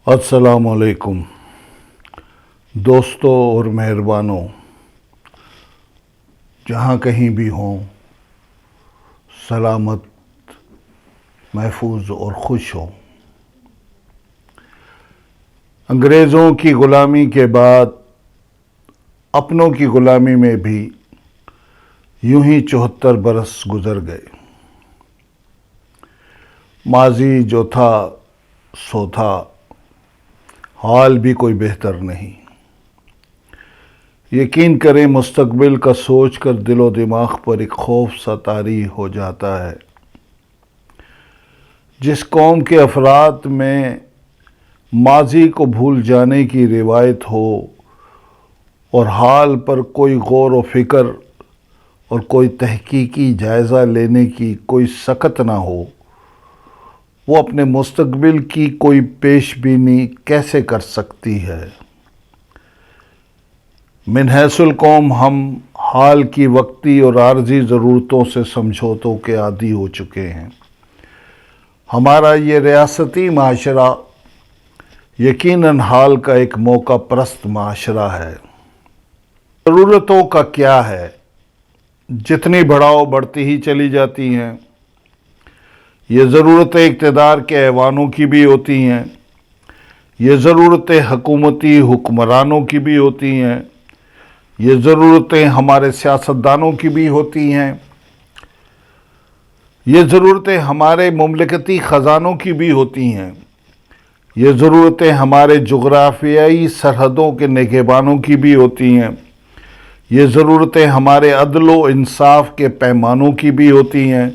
السلام علیکم دوستوں اور مہربانوں، جہاں کہیں بھی ہوں، سلامت، محفوظ اور خوش ہوں۔ انگریزوں کی غلامی کے بعد اپنوں کی غلامی میں بھی یوں ہی 74 برس گزر گئے۔ ماضی جو تھا سو تھا، حال بھی کوئی بہتر نہیں۔ یقین کریں، مستقبل کا سوچ کر دل و دماغ پر ایک خوف سا طاری ہو جاتا ہے۔ جس قوم کے افراد میں ماضی کو بھول جانے کی روایت ہو اور حال پر کوئی غور و فکر اور کوئی تحقیقی جائزہ لینے کی کوئی سکت نہ ہو، وہ اپنے مستقبل کی کوئی پیش بینی کیسے کر سکتی ہے؟ من حیث القوم ہم حال کی وقتی اور عارضی ضرورتوں سے سمجھوتوں کے عادی ہو چکے ہیں۔ ہمارا یہ ریاستی معاشرہ یقیناً حال کا ایک موقع پرست معاشرہ ہے۔ ضرورتوں کا کیا ہے؟ جتنی بڑھاؤ بڑھتی ہی چلی جاتی ہیں۔ یہ ضرورتیں اقتدار کے ایوانوں کی بھی ہوتی ہیں، یہ ضرورتیں حکومتی حکمرانوں کی بھی ہوتی ہیں، یہ ضرورتیں ہمارے سیاستدانوں کی بھی ہوتی ہیں، یہ ضرورتیں ہمارے مملکتی خزانوں کی بھی ہوتی ہیں، یہ ضرورتیں ہمارے جغرافیائی سرحدوں کے نگہبانوں کی بھی ہوتی ہیں، یہ ضرورتیں ہمارے عدل و انصاف کے پیمانوں کی بھی ہوتی ہیں،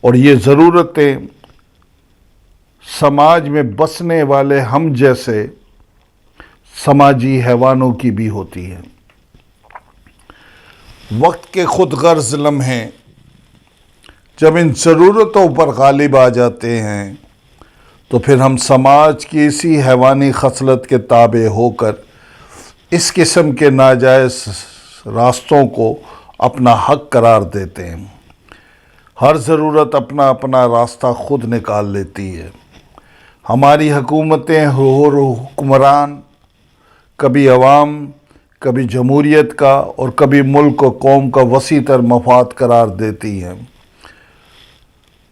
اور یہ ضرورتیں سماج میں بسنے والے ہم جیسے سماجی حیوانوں کی بھی ہوتی ہیں۔ وقت کے خود غرض لمحے جب ان ضرورتوں پر غالب آ جاتے ہیں تو پھر ہم سماج کی اسی حیوانی خصلت کے تابع ہو کر اس قسم کے ناجائز راستوں کو اپنا حق قرار دیتے ہیں۔ ہر ضرورت اپنا اپنا راستہ خود نکال لیتی ہے۔ ہماری حکومتیں اور حکمران کبھی عوام، کبھی جمہوریت کا اور کبھی ملک و قوم کا وسیع تر مفاد قرار دیتی ہیں۔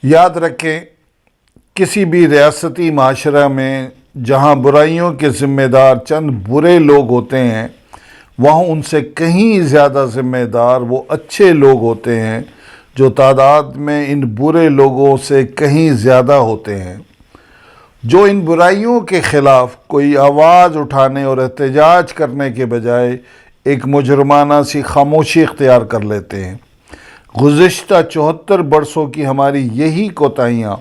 یاد رکھیں، کسی بھی ریاستی معاشرہ میں جہاں برائیوں کے ذمہ دار چند برے لوگ ہوتے ہیں، وہاں ان سے کہیں زیادہ ذمہ دار وہ اچھے لوگ ہوتے ہیں جو تعداد میں ان برے لوگوں سے کہیں زیادہ ہوتے ہیں، جو ان برائیوں کے خلاف کوئی آواز اٹھانے اور احتجاج کرنے کے بجائے ایک مجرمانہ سی خاموشی اختیار کر لیتے ہیں۔ گزشتہ 74 برسوں کی ہماری یہی کوتاہیاں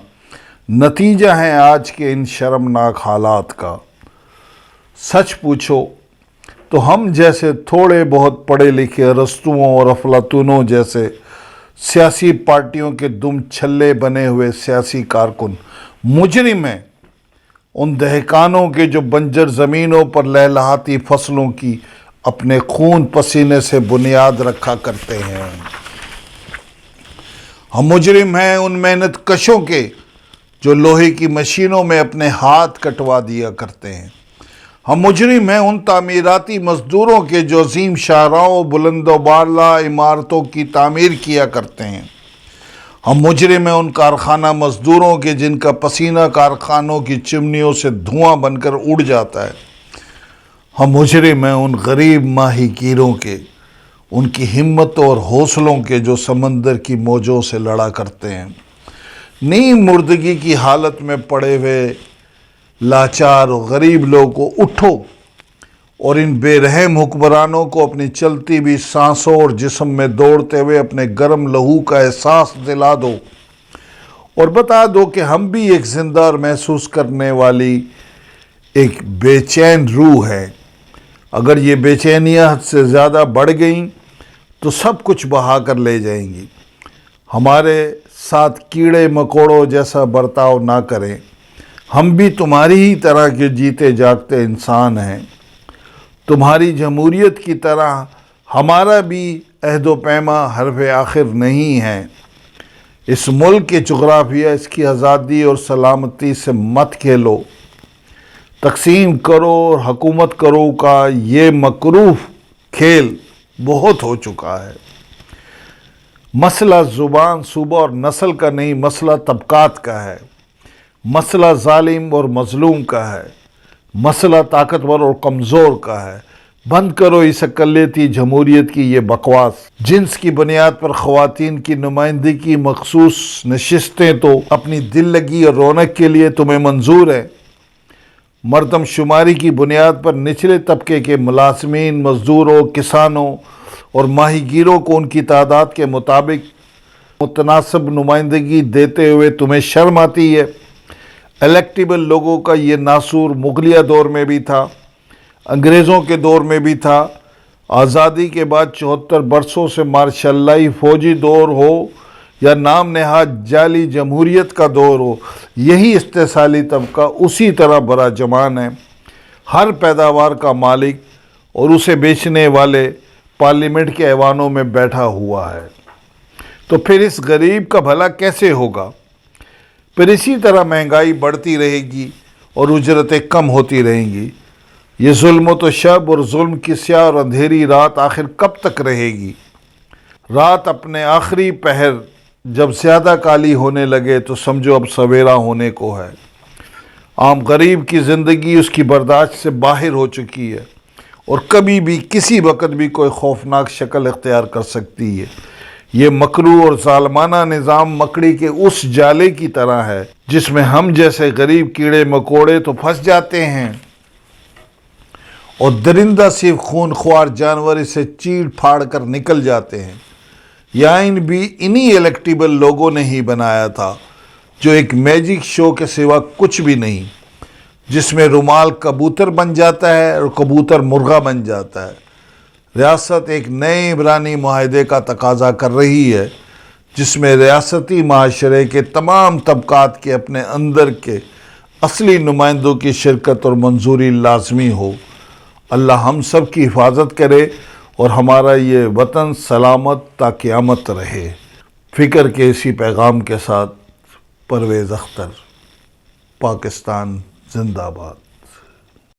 نتیجہ ہیں آج کے ان شرمناک حالات کا۔ سچ پوچھو تو ہم جیسے تھوڑے بہت پڑھے لکھے ارسطوؤں اور افلاطونوں جیسے سیاسی پارٹیوں کے دم چھلے بنے ہوئے سیاسی کارکن مجرم ہیں ان دہقانوں کے جو بنجر زمینوں پر لہلہاتی فصلوں کی اپنے خون پسینے سے بنیاد رکھا کرتے ہیں۔ ہم مجرم ہیں ان محنت کشوں کے جو لوہے کی مشینوں میں اپنے ہاتھ کٹوا دیا کرتے ہیں۔ ہم مجرم ہیں ان تعمیراتی مزدوروں کے جو عظیم شاہراہوں، بلند و بالا عمارتوں کی تعمیر کیا کرتے ہیں۔ ہم مجرم ہیں ان کارخانہ مزدوروں کے جن کا پسینہ کارخانوں کی چمنیوں سے دھواں بن کر اڑ جاتا ہے۔ ہم مجرم ہیں ان غریب ماہی گیروں کے، ان کی ہمتوں اور حوصلوں کے جو سمندر کی موجوں سے لڑا کرتے ہیں۔ نیم مردگی کی حالت میں پڑے ہوئے لاچار اور غریب لوگوں کو اٹھو اور ان بے رحم حکمرانوں کو اپنی چلتی بھی سانسوں اور جسم میں دوڑتے ہوئے اپنے گرم لہو کا احساس دلا دو اور بتا دو کہ ہم بھی ایک زندہ اور محسوس کرنے والی ایک بے چین روح ہے۔ اگر یہ بے چینیاں حد سے زیادہ بڑھ گئیں تو سب کچھ بہا کر لے جائیں گی۔ ہمارے ساتھ کیڑے مکوڑوں جیسا برتاؤ نہ کریں، ہم بھی تمہاری ہی طرح کے جیتے جاگتے انسان ہیں۔ تمہاری جمہوریت کی طرح ہمارا بھی عہد و پیما حرف آخر نہیں ہے۔ اس ملک کے جغرافیہ، اس کی آزادی اور سلامتی سے مت کھیلو۔ تقسیم کرو اور حکومت کرو کا یہ مکروہ کھیل بہت ہو چکا ہے۔ مسئلہ زبان، صوبہ اور نسل کا نہیں، مسئلہ طبقات کا ہے، مسئلہ ظالم اور مظلوم کا ہے، مسئلہ طاقتور اور کمزور کا ہے۔ بند کرو اس اقلیتی جمہوریت کی یہ بکواس۔ جنس کی بنیاد پر خواتین کی نمائندگی کی مخصوص نشستیں تو اپنی دل لگی اور رونق کے لیے تمہیں منظور ہے۔ مردم شماری کی بنیاد پر نچلے طبقے کے ملازمین، مزدوروں، کسانوں اور ماہی گیروں کو ان کی تعداد کے مطابق متناسب نمائندگی دیتے ہوئے تمہیں شرم آتی ہے۔ الیکٹیبل لوگوں کا یہ ناصور مغلیہ دور میں بھی تھا، انگریزوں کے دور میں بھی تھا، آزادی کے بعد 74 برسوں سے ماشاء اللہ فوجی دور ہو یا نام نہاد جعلی جمہوریت کا دور ہو، یہی استحصالی طبقہ اسی طرح برا جمان ہے، ہر پیداوار کا مالک اور اسے بیچنے والے پارلیمنٹ کے ایوانوں میں بیٹھا ہوا ہے۔ تو پھر اس غریب کا بھلا کیسے ہوگا؟ پھر اسی طرح مہنگائی بڑھتی رہے گی اور اجرتیں کم ہوتی رہیں گی۔ یہ ظلم و شب اور ظلم کی سیاہ اور اندھیری رات آخر کب تک رہے گی؟ رات اپنے آخری پہر جب زیادہ کالی ہونے لگے تو سمجھو اب سویرا ہونے کو ہے۔ عام غریب کی زندگی اس کی برداشت سے باہر ہو چکی ہے اور کبھی بھی کسی وقت بھی کوئی خوفناک شکل اختیار کر سکتی ہے۔ یہ مکروہ اور ظالمانہ نظام مکڑی کے اس جالے کی طرح ہے جس میں ہم جیسے غریب کیڑے مکوڑے تو پھنس جاتے ہیں اور درندہ صرف خون خوار جانور اسے چیڑ پھاڑ کر نکل جاتے ہیں۔ یہ آئین بھی انہی الیکٹیبل لوگوں نے ہی بنایا تھا جو ایک میجک شو کے سوا کچھ بھی نہیں، جس میں رومال کبوتر بن جاتا ہے اور کبوتر مرغا بن جاتا ہے۔ ریاست ایک نئے عمرانی معاہدے کا تقاضا کر رہی ہے جس میں ریاستی معاشرے کے تمام طبقات کے اپنے اندر کے اصلی نمائندوں کی شرکت اور منظوری لازمی ہو۔ اللہ ہم سب کی حفاظت کرے اور ہمارا یہ وطن سلامت تا قیامت رہے۔ فکر کے اسی پیغام کے ساتھ پرویز اختر، پاکستان زندہ باد۔